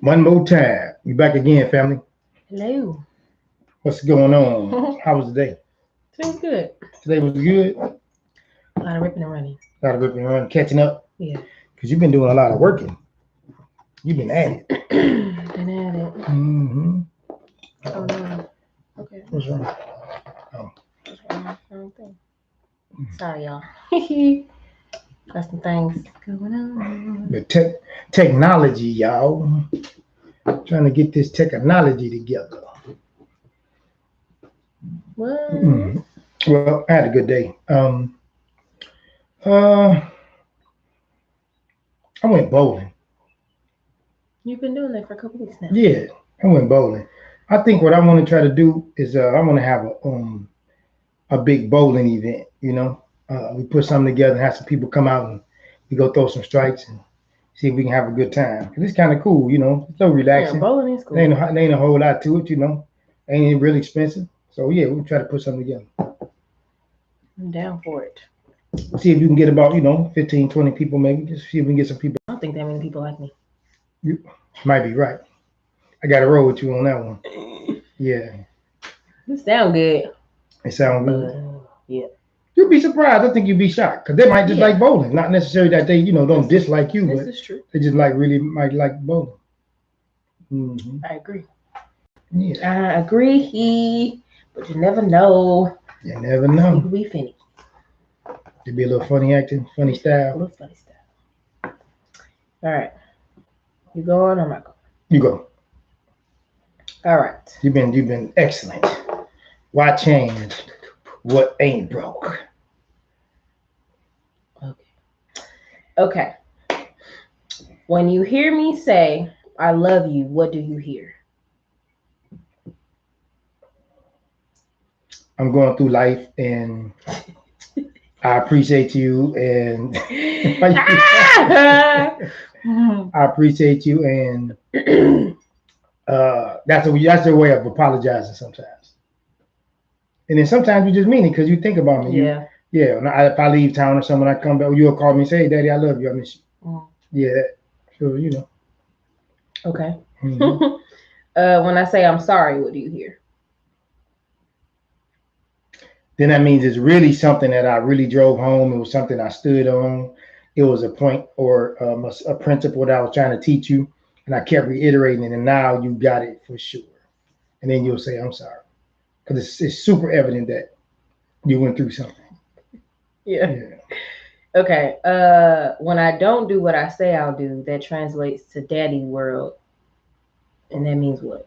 One more time. You back again, family. Hello. What's going on? How was the day? Feels good. Today was good. A lot of ripping and running. A lot of ripping around, catching up. Yeah. Because you've been doing a lot of working. You've been at it. Been at it. Mm-hmm. Oh no. Okay. What's wrong? What's wrong? Wrong thing. Sorry, y'all. Got some things going on. The technology, y'all. Trying to get this technology together. What? Mm. Well, I had a good day. Uh, I went bowling. You've been doing that for a couple weeks now. Yeah, I went bowling. I think what I want to try to do is I want to have a big bowling event. We put something together and have some people come out and we go throw some strikes and see if we can have a good time. 'Cause it's kind of cool, It's so Yeah, relaxing. bowling is cool. There ain't a whole lot to it, Ain't really expensive. So yeah, we'll try to put something together. I'm down for it. See if you can get about 15, 20 people maybe. Just see if we can get some people. I don't think that many people like me. You might be right. I got to roll with you on that one. Yeah, You sound good. it sounds good. Yeah. You'd be surprised. I think you'd be shocked because they might just like bowling. Not necessarily that they, don't dislike you, This but is true. they just really might like bowling. Mm-hmm. I agree. Yeah. I agree. But you never know. You never It know. could be funny. It'd be a little funny acting, funny A style. little funny stuff. All right. You going or am I going? You go. All right. You've been excellent. Why change what ain't broke? Okay. When you hear me say, I love you, what do you hear? I'm going through life and I appreciate you and I appreciate you and that's a way of apologizing sometimes. And then sometimes you just mean it because you think about me. Yeah. If I leave town or someone, I come back, you'll call me and say, hey, Daddy, I love you. I miss you. Yeah. So, Okay. Mm-hmm. When I say I'm sorry, what do you hear? Then that means it's really something that I really drove home. It was something I stood on. It was a point or a principle that I was trying to teach you. And I kept reiterating it. And now you got it for sure. And then you'll say, I'm sorry. Because it's super evident that you went through something. Yeah. Okay. When I don't do what I say I'll do, that translates to daddy world. And that means what?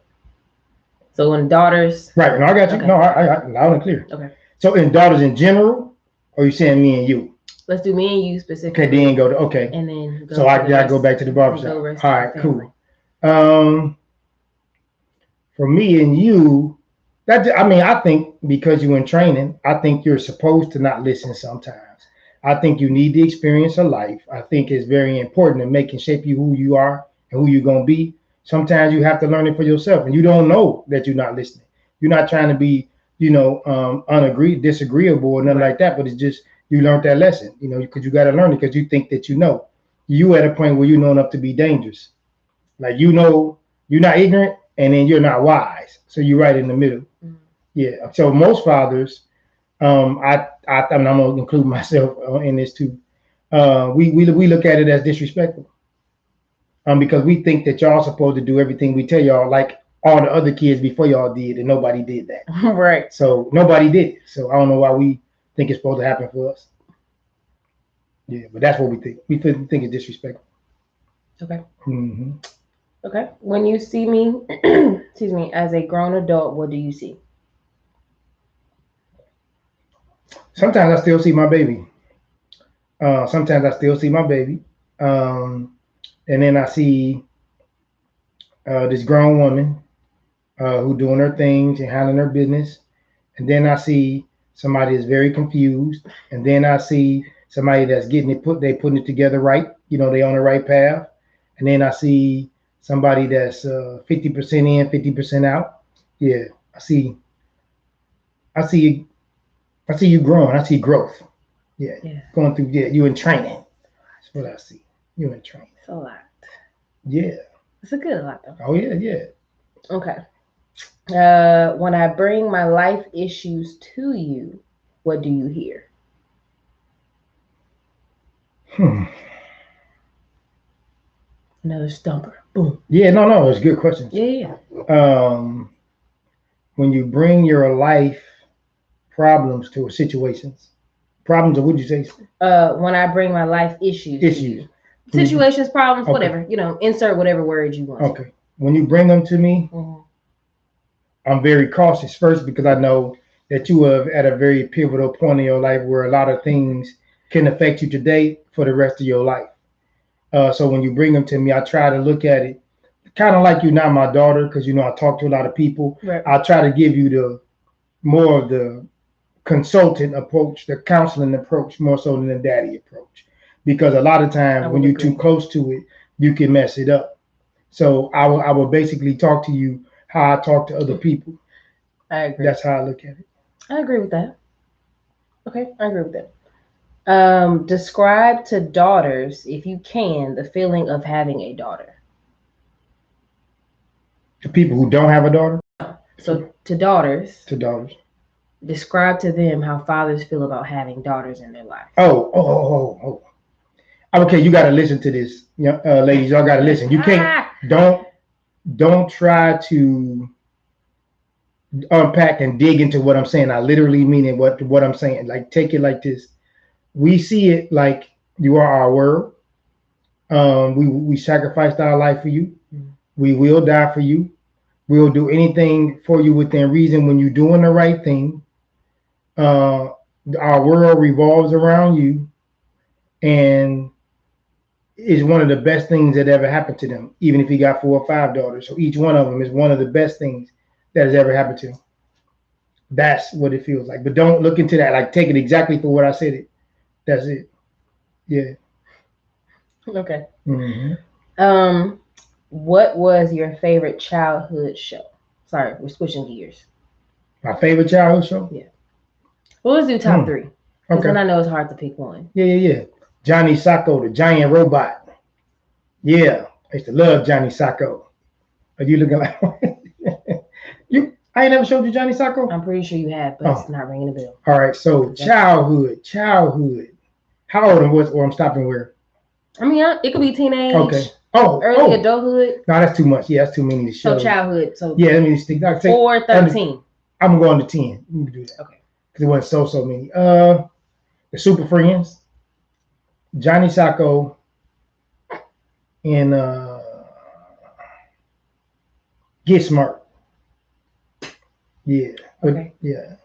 So when daughters. Right. No, I got you. Okay. No, I loud and clear. Okay. So in daughters in general, or are you saying me and you? Let's do me and you specifically. Okay, then go to, okay. And then go so I gotta go back to the barbershop. All right, cool. For me and you, I think because you're in training, I think you're supposed to not listen sometimes. I think you need the experience of life. I think it's very important in making shape you who you are and who you're gonna be. Sometimes you have to learn it for yourself, and you don't know that you're not listening. You're not trying to be, disagreeable or nothing like that. But it's just you learned that lesson, because you got to learn it because you think that you at a point where you know enough to be dangerous. Like you're not ignorant, and then you're not wise. So you're right in the middle. Mm-hmm. Yeah. So most fathers, I'm gonna include myself in this too. We look at it as disrespectful. Because we think that y'all supposed to do everything we tell y'all, like all the other kids before y'all did, and nobody did that. Right. So nobody did it. So I don't know why we think it's supposed to happen for us. Yeah, but that's what we think. We think it's disrespectful. Okay. Mm-hmm. Okay. When you see me, excuse me, as a grown adult, what do you see? Sometimes I still see my baby. And then I see this grown woman who doing her things and handling her business. And then I see somebody that's very confused. And then I see somebody that's getting it putting it together right. They on the right path. And then I see somebody that's 50% in, 50% out. Yeah, I see you growing. I see growth. Yeah. Going through. Yeah, you in training. That's what I see. You in training. It's a lot. Yeah. It's a good lot though. Oh yeah, yeah. Okay. When I bring my life issues to you, what do you hear? Hmm. Another stumper. Boom. Yeah, no, it's good questions. Yeah. When you bring your life problems to situations, problems, or would you say When I bring my life issues to issues? you. Situations, problems, Okay. whatever. Insert whatever word you want. Okay. When you bring them to me, I'm very cautious first because I know that you are at a very pivotal point in your life where a lot of things can affect you today for the rest of your life. So when you bring them to me, I try to look at it kind of like you're not my daughter because I talk to a lot of people. Right. I try to give you the more of the consultant approach, the counseling approach, more so than the daddy approach, because a lot of times when you're too close to it, you can mess it up. So I will basically talk to you how I talk to other people. I agree. That's how I look at it. I agree with that. Okay, I agree with that. Describe to daughters, if you can, the feeling of having a daughter. To people who don't have a daughter? So to daughters. To daughters. Describe to them how fathers feel about having daughters in their life. Oh. Okay, you got to listen to this, ladies. Y'all got to listen. You can't. Don't try to unpack and dig into what I'm saying. I literally mean it. What I'm saying. Like, take it like this. We see it like you are our world. We sacrificed our life for you. We will die for you. We'll do anything for you within reason when you're doing the right thing. Our world revolves around you, and is one of the best things that ever happened to them, even if he got 4 or 5 daughters. So each one of them is one of the best things that has ever happened to him. That's what it feels like. But don't look into that. Like, take it exactly for what I said it. That's it. Yeah. Okay. Mm-hmm. What was your favorite childhood show? Sorry, we're switching gears. My favorite childhood show? Yeah. Well, let's do top 3. Because then I know it's hard to pick one. Yeah. Johnny Sacco, the giant robot. Yeah. I used to love Johnny Sacco. Are you looking like I ain't never showed you Johnny Sacco? I'm pretty sure you have, but it's not ringing a bell. All right, so childhood. How old was or I'm stopping where? I mean, it could be teenage. Okay. Early adulthood. No, that's too much. Yeah, that's too many to show. So childhood. So yeah, let me stick. 4, 13. I'm going to 10. You can do that. Okay. Because it wasn't so many. The Super Friends, Johnny Sacco, and Get Smart. Yeah. Okay. Yeah.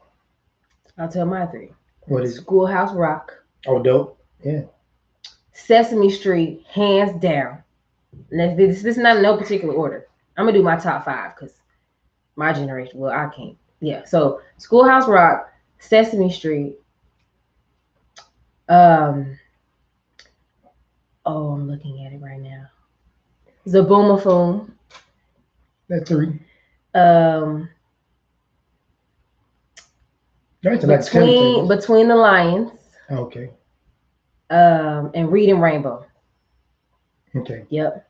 I'll tell my 3. What is it? Schoolhouse Rock. Oh, dope. Yeah. Sesame Street, hands down. This is not in no particular order. I'm gonna do my top 5 because my generation. Well, I can't. Yeah. So Schoolhouse Rock, Sesame Street. I'm looking at it right now. Zaboomafoon. That's 3. Between the Lions. Okay. And Reading Rainbow. Okay. Yep.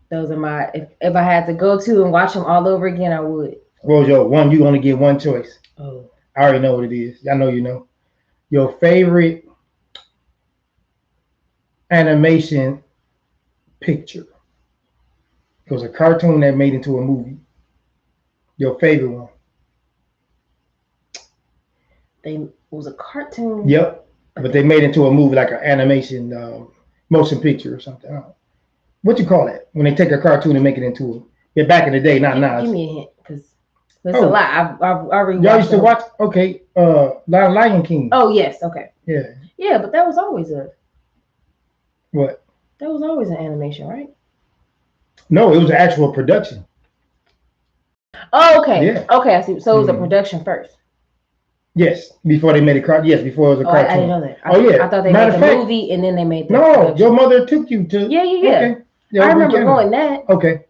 Those are my. If I had to go to and watch them all over again, I would. Well, you only get one choice. Oh. I already know what it is. I know you know. Your favorite animation picture. It was a cartoon that made into a movie. Your favorite one. It was a cartoon. Yep. But they made it into a movie, like an animation motion picture or something. What you call that? When they take a cartoon and make it into a... Yeah, back in the day, not now. Give me a hint, because there's a lot. I rewatched. Y'all used to watch? Okay. Lion King. Oh, yes. Okay. Yeah. Yeah, but that was always What? That was always an animation, right? No, it was an actual production. Oh, okay. Yeah. Okay, I see. So it was a production first. Yes, before they made a cartoon. Yes, before it was a cartoon. I didn't know that. Yeah. I thought they made the movie and then they made the production. Your mother took you to. Yeah. Okay. Yeah, I remember going that. Okay.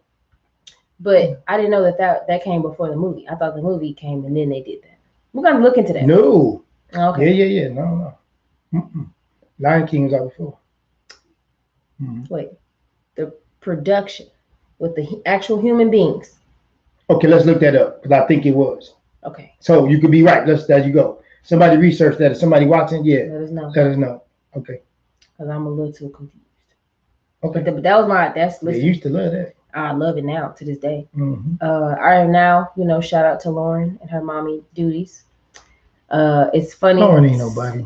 But I didn't know that came before the movie. I thought the movie came and then they did that. We're gonna look into that. No. Okay. Yeah. No. Lion King was out before. Wait, the production. with the actual human beings. Okay, let's look that up because I think it was. Okay, So you could be right. There you go. Somebody research that. If somebody watching, yeah, let us know. let us know. Okay. Because I'm a little too confused. Okay. But that was that's. They used to love that. I love it now to this day. Mm-hmm. I am now, shout out to Lauren and her mommy duties. It's funny. Lauren ain't nobody.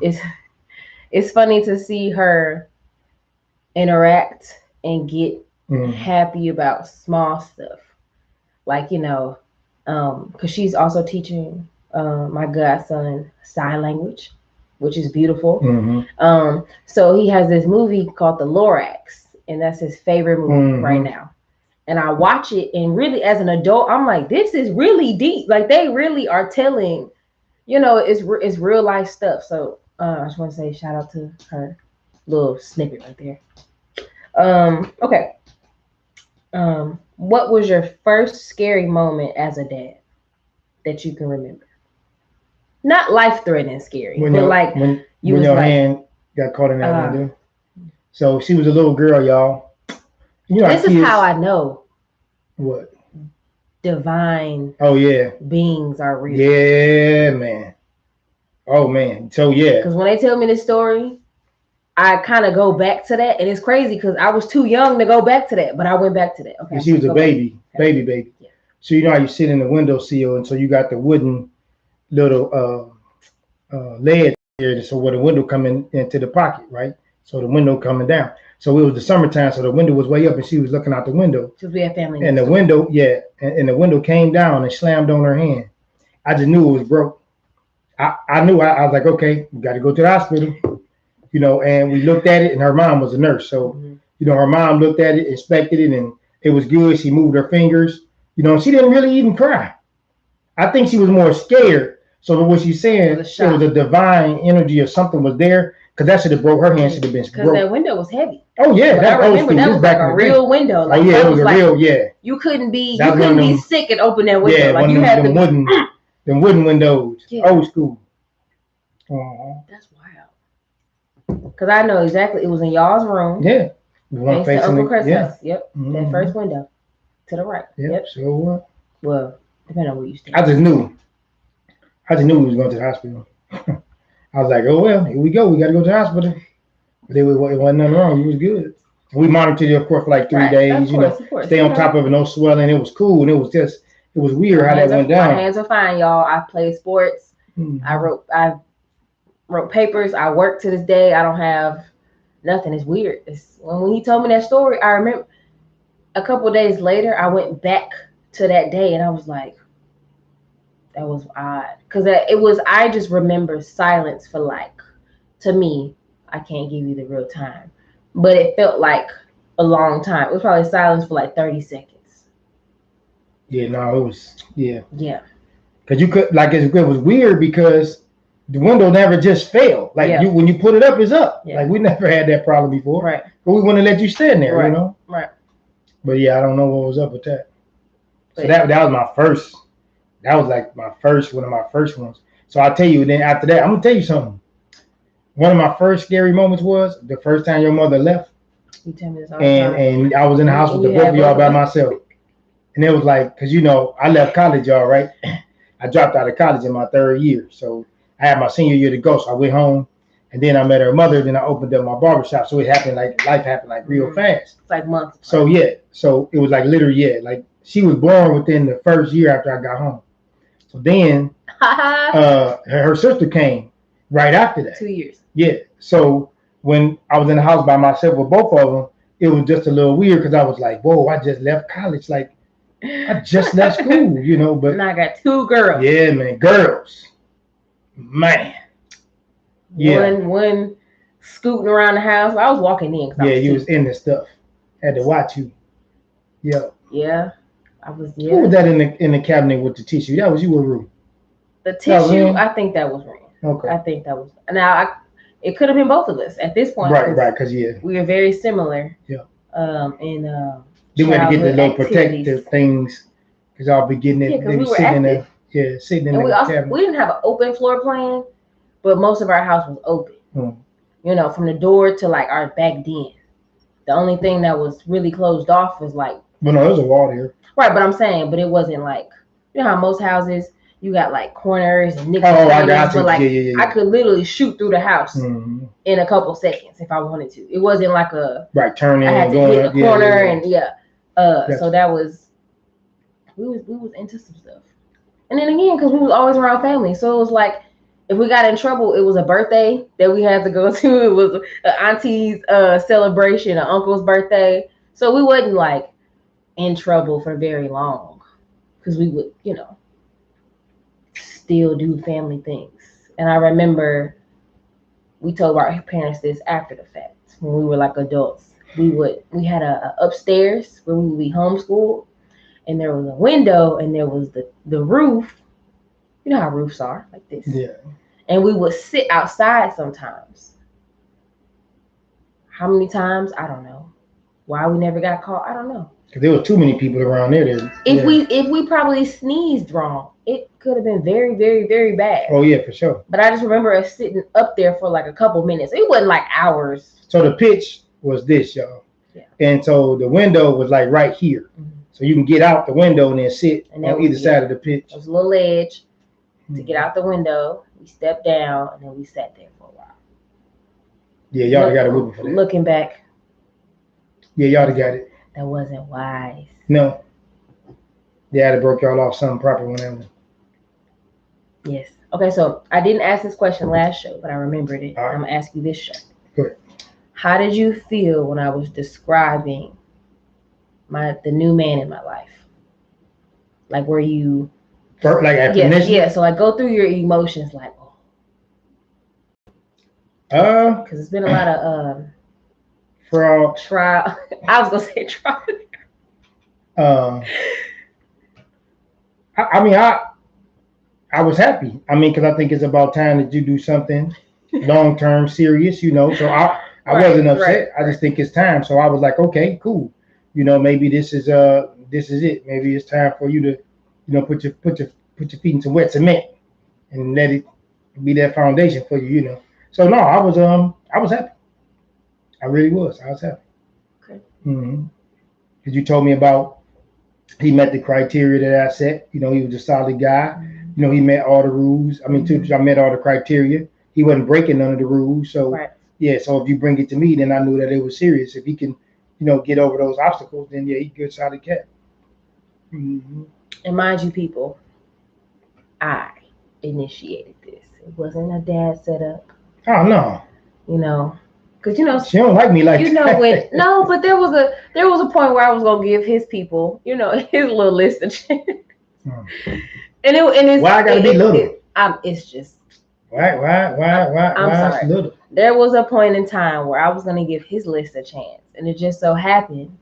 It's funny to see her interact and get happy about small stuff, like because she's also teaching my godson sign language, which is beautiful. Mm-hmm. So he has this movie called The Lorax, and that's his favorite movie right now. And I watch it, and really, as an adult, I'm like, this is really deep. Like they really are telling, it's real life stuff. So I just want to say shout out to her, little snippet right there. Okay. What was your first scary moment as a dad that you can remember? Not life-threatening scary, but when your hand got caught in that window. So she was a little girl, y'all. This is how I know. What? Divine. Oh yeah. Beings are real. Yeah, man. Oh man. So yeah. Because when they tell me this story, I kind of go back to that, and it's crazy because I was too young to go back to that, but I went back to that. Okay. And she was a baby, baby. Yeah. So how you sit in the windowsill, and so you got the wooden little ledge here, so where the window coming into the pocket, right? So the window coming down. So it was the summertime, so the window was way up, and she was looking out the window. Because we had family. And the window, and the window came down and slammed on her hand. I just knew it was broke. I knew. I was like, okay, we got to go to the hospital, And we looked at it, and her mom was a nurse, so her mom looked at it, inspected it, and it was good. She moved her fingers, she didn't really even cry. I think she was more scared. So what she's saying, it was a divine energy or something was there. Because that should have broke her hand. Should have been because that window was heavy. Oh yeah, I remember that was like a real window. Like, it was a real. You couldn't be sick and open that window. Yeah, like you had them wooden windows, old school. That's wild. Because I know exactly. It was in y'all's room. Yeah, one facing Uncle Chris' house. Yep, that first window to the right. Yep. So what? Well, depending on where you stand. I just knew we was going to the hospital. I was like, oh, well, here we go. We got to go to the hospital. But it wasn't nothing wrong. It was good. We monitored it, of course, for like 3 days. Of course. Stay on top of it, no swelling. It was cool. And it was weird how that went down. My hands are fine, y'all. I played sports. I wrote papers. I work to this day. I don't have nothing. It's weird. When he told me that story, I remember a couple of days later, I went back to that day and I was like, that was odd. Because I just remember silence for to me, I can't give you the real time, but it felt like a long time. It was probably silence for 30 seconds. Yeah, no, it was, yeah. Yeah. Because you could, it was weird because the window never just fell. When you put it up, it's up. Yeah. We never had that problem before. Right. But we wouldn't let you stand there, Right. Right. But yeah, I don't know what was up with that. So that was my first. That was one of my first ones. So I'll tell you, then after that, I'm going to tell you something. One of my first scary moments was the first time your mother left. You tell me this all the time. And I was in the house with the both of y'all by myself. And it was because, I left college, y'all, right? I dropped out of college in my 3rd year. So I had my senior year to go. So I went home. And then I met her mother. Then I opened up my barbershop. So it happened life happened real fast. It's months. So, yeah. So it was literally, she was born within the 1st year after I got home. So then her sister came right after that. 2 years. Yeah. So when I was in the house by myself with both of them, it was just a little weird because I was like, whoa, I just left college. I just left school, but now I got 2 girls. Yeah, man. Girls. Man. Yeah. One scooting around the house. I was walking in. Yeah, you was in this stuff. Had to watch you. Yeah. Yeah. I was. Yeah. Who was that in the cabinet with the tissue? That was you or Rue? The tissue. I think that was Rue. Okay. I think that was. Now it could have been both of us at this point. Right. Because we are very similar. Yeah. In then we had to get the little protective things because I'll be getting it. Yeah, because we were active. Sitting in the cabinet. We didn't have an open floor plan, but most of our house was open. From the door to our back den. The only thing that was really closed off was But no, there's a wall there. Right, but I'm saying, but it wasn't like, you know how most houses you got like corners and nicks. Oh, I got you. But like, yeah. I could literally shoot through the house Mm-hmm. in a couple seconds if I wanted to. It wasn't like a right turning. I had to going hit a up. corner yeah. and Yes. So that was we was into some stuff. And then again, because we was always around family, so it was like if we got in trouble, it was a birthday that we had to go to. It was an auntie's celebration, an uncle's birthday. So we wasn't like in trouble for very long because we would, you know, still do family things. And I remember we told our parents this after the fact when we were like adults. We had a upstairs where we would be homeschooled, and there was a window and there was the roof. You know how roofs are, like this. Yeah. And we would sit outside sometimes. How many times? I don't know. Why we never got caught? I don't know. Because there were too many people around there. If we probably sneezed wrong, it could have been very, very, very bad. Oh yeah, for sure. But I just remember us sitting up there for like a couple minutes. It wasn't like hours. So the pitch was this, y'all. Yeah. And so the window was like right here. Mm-hmm. So you can get out the window and then sit on either side of the pitch. There was a little ledge to get out the window. We stepped down and then we sat there for a while. Yeah, y'all got a whooping for that. Looking back. Yeah, y'all got it. That wasn't wise. No. Yeah, I'd broke y'all off something proper whenever. Yes. Okay, so I didn't ask this question last show, but I remembered it. Right. I'm gonna ask you this show. Good. How did you feel when I was describing the new man in my life? Like, were you like admonition? Yeah. So like, go through your emotions, like, because it's been a lot of trial. I was gonna say trial. I was happy. I mean, because I think it's about time that you do something long term, serious. You know, so I wasn't upset. I just think it's time. So I was like, okay, cool. You know, maybe this is it. Maybe it's time for you to, you know, put your feet in some wet cement and let it be that foundation for you. You know. So no, I was happy. I really was. I was happy. Okay. Because you told me about he met the criteria that I set. You know, he was a solid guy. You know, he met all the rules. I mean, I met all the criteria. He wasn't breaking none of the rules. So yeah. So if you bring it to me, then I knew that it was serious. If he can, you know, get over those obstacles, then yeah, he's a good solid cat. And mind you, people, I initiated this. It wasn't a dad setup. Oh no. You know, because you know she don't like me like you know when but there was a point where I was gonna give his people, you know, his little list of and it's why I gotta be little? It's just why I'm sorry. Little? There was a point in time where I was gonna give his list a chance, and it just so happened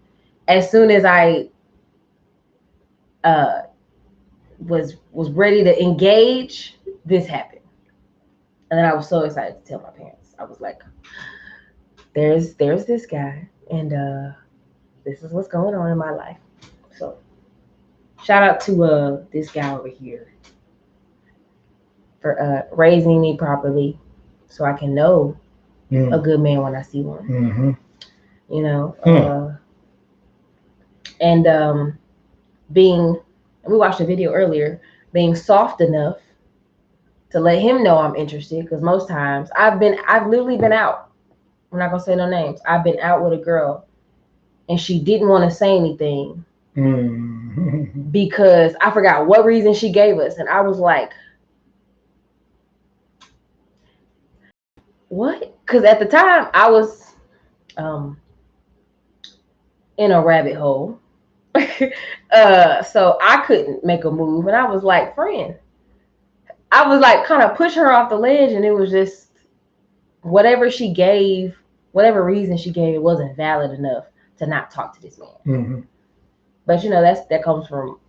as soon as I was ready to engage, this happened. And then I was so excited to tell my parents. I was like, there's this guy, and this is what's going on in my life. So shout out to this guy over here for raising me properly so I can know a good man when I see one. You know, and being, we watched a video earlier, being soft enough to let him know I'm interested, because most times I've literally been out. I'm not gonna say no names. I've been out with a girl and she didn't want to say anything because I forgot what reason she gave us, and I was like, what? Because at the time I was in a rabbit hole. So I couldn't make a move, and I was like, friend, I was like kind of pushing her off the ledge, and it was just whatever she gave, whatever reason she gave, it wasn't valid enough to not talk to this man. But you know, that comes from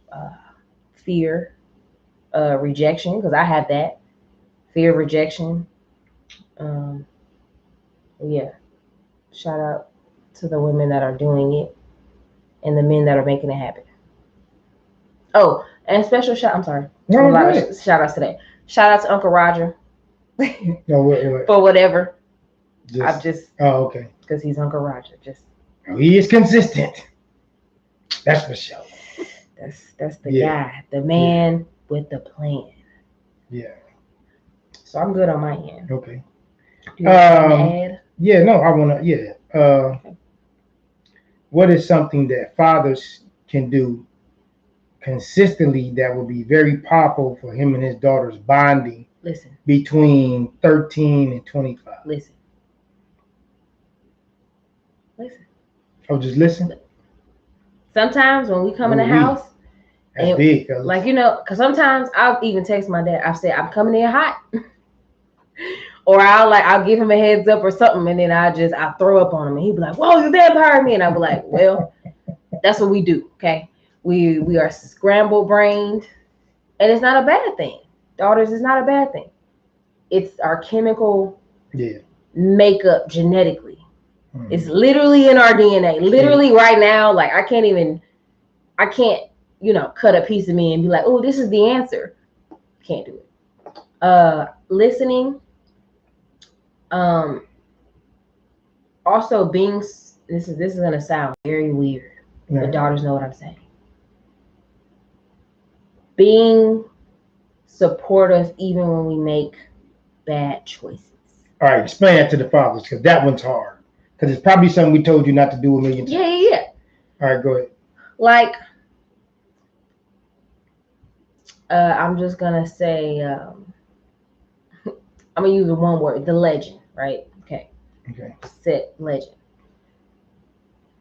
fear, rejection, because I had that fear, rejection. Yeah, shout out to the women that are doing it and the men that are making it happen. Oh, and special shout. I'm sorry. No, a lot of shout outs today. Shout out to Uncle Roger. No, wait. For whatever. Oh, okay. Because he's Uncle Roger. He is consistent. That's for sure. That's the guy, the man with the plan. Yeah. So I'm good on my end. Okay. Do you have something to add? Yeah, no, I wanna Okay. what is something that fathers can do consistently that will be very powerful for him and his daughter's bonding Listen. between 13 and 25? Listen. Oh, just listen. Sometimes when we come in the house, that's big, fellas. like, because sometimes I'll even text my dad. I've said I'm coming in hot, or I'll give him a heads up or something, and then I throw up on him, and he'd be like, "Whoa, you vampire me!" And I'll be like, "Well, that's what we do, okay? We are scramble brained, and it's not a bad thing. Daughters is not a bad thing. It's our chemical makeup genetically. It's literally in our DNA. Literally right now, like I can't, cut a piece of me and be like, oh, this is the answer. Can't do it. Listening. Also being, this is gonna sound very weird, but daughters know what I'm saying. Being supportive even when we make bad choices. All right, explain that to the fathers, because that one's hard. Because it's probably something we told you not to do a million times. Yeah. All right, go ahead. Like, I'm just gonna say, I'm gonna use one word, the legend, right? Okay. Set legend.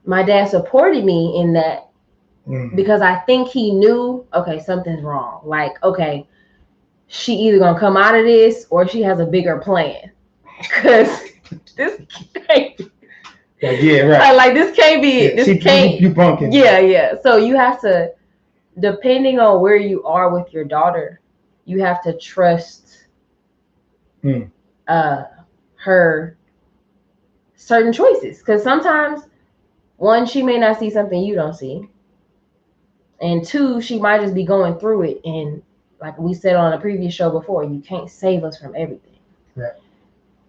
My dad supported me in that because I think he knew, okay, something's wrong. Like, okay, she either gonna come out of this or she has a bigger plan. Because this can't be. Yeah, right. Like this can't be. Yeah, this can't. You punking. Yeah. So you have to, depending on where you are with your daughter, you have to trust her certain choices. Because sometimes, one, she may not see something you don't see, and two, she might just be going through it. And like we said on a previous show before, you can't save us from everything. Right.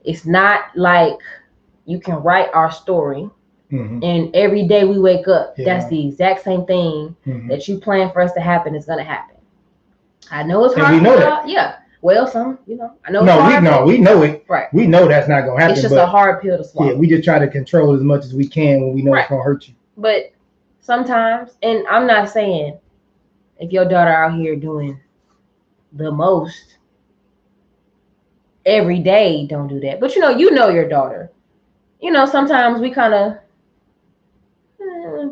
It's not like you can write our story and every day we wake up, that's the exact same thing that you plan for us to happen is going to happen. I know it's hard. And we know that. Yeah. Well, I know. We know it. Right. We know that's not going to happen. It's just a hard pill to swallow. Yeah, we just try to control as much as we can when we know it's going to hurt you. But sometimes, and I'm not saying if your daughter out here doing the most every day, don't do that. But you know your daughter. Sometimes we kind of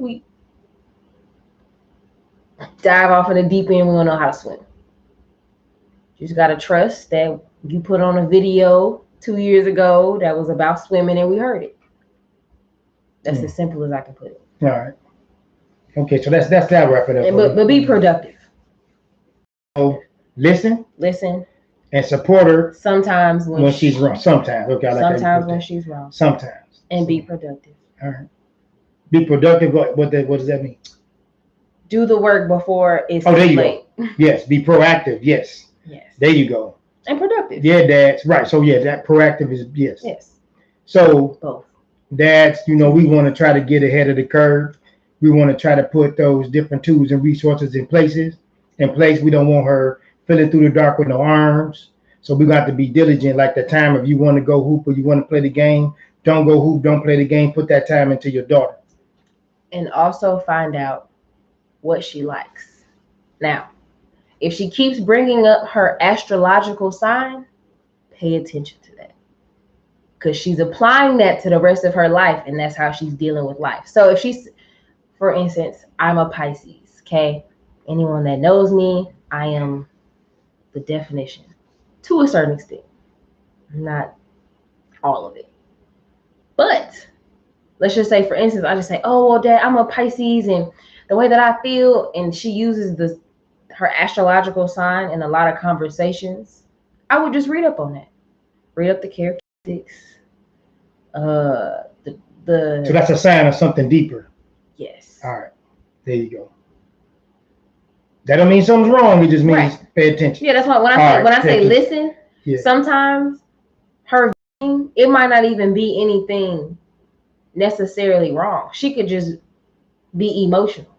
we dive off in the deep end. We don't know how to swim. You just gotta trust that you put on a video 2 years ago that was about swimming and we heard it. That's as simple as I can put it. All right. Okay, so that's that wrap it up. But be productive. So listen, and support her. Sometimes when she's wrong. Sometimes, okay. I like sometimes when she's wrong. Sometimes. And be productive. All right. Be productive. What does that mean? Do the work before it's there you late. Go. Yes. Be proactive. Yes. There you go. And productive. Yeah, dads. Right. So that proactive is yes. Yes. So both. Dads, we want to try to get ahead of the curve. We want to try to put those different tools and resources in place. We don't want her feeling through the dark with no arms. So we got to be diligent. Like the time, if you want to go hoop or you want to play the game, don't go hoop, don't play the game. Put that time into your daughter. And also find out what she likes. Now, if she keeps bringing up her astrological sign, pay attention to that. Because she's applying that to the rest of her life, and that's how she's dealing with life. So if she's, for instance, I'm a Pisces, okay? Anyone that knows me, I am the definition to a certain extent. Not all of it. But let's just say, for instance, I just say, oh, well, Dad, I'm a Pisces, and the way that I feel, and she uses her astrological sign in a lot of conversations, I would just read up on that. Read up the characteristics. So that's a sign of something deeper. Yes. All right. There you go. That don't mean something's wrong. It just means pay attention. Yeah, that's why when I say listen, sometimes her it might not even be anything necessarily wrong. She could just be emotional.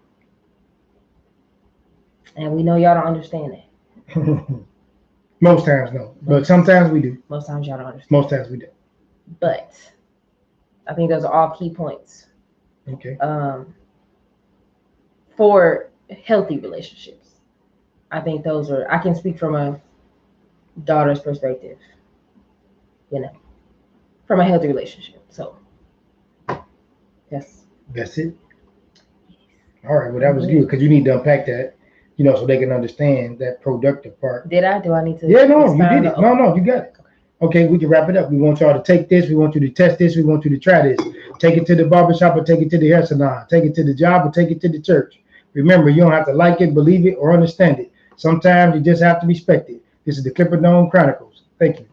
And we know y'all don't understand that. Most times, no. But sometimes we do. Most times y'all don't understand. Most times we do. But I think those are all key points. Okay. For healthy relationships. I think those are, I can speak from a daughter's perspective, from a healthy relationship. So, yes. That's it. All right. Well, that was good because you need to unpack that, so they can understand that productive part. Did I? Do I need to? Yeah, no, you did it. No, you got it. Okay, we can wrap it up. We want y'all to take this. We want you to test this. We want you to try this. Take it to the barbershop or take it to the hair salon. Take it to the job or take it to the church. Remember, you don't have to like it, believe it, or understand it. Sometimes you just have to respect it. This is the Clipper Dome Chronicles. Thank you.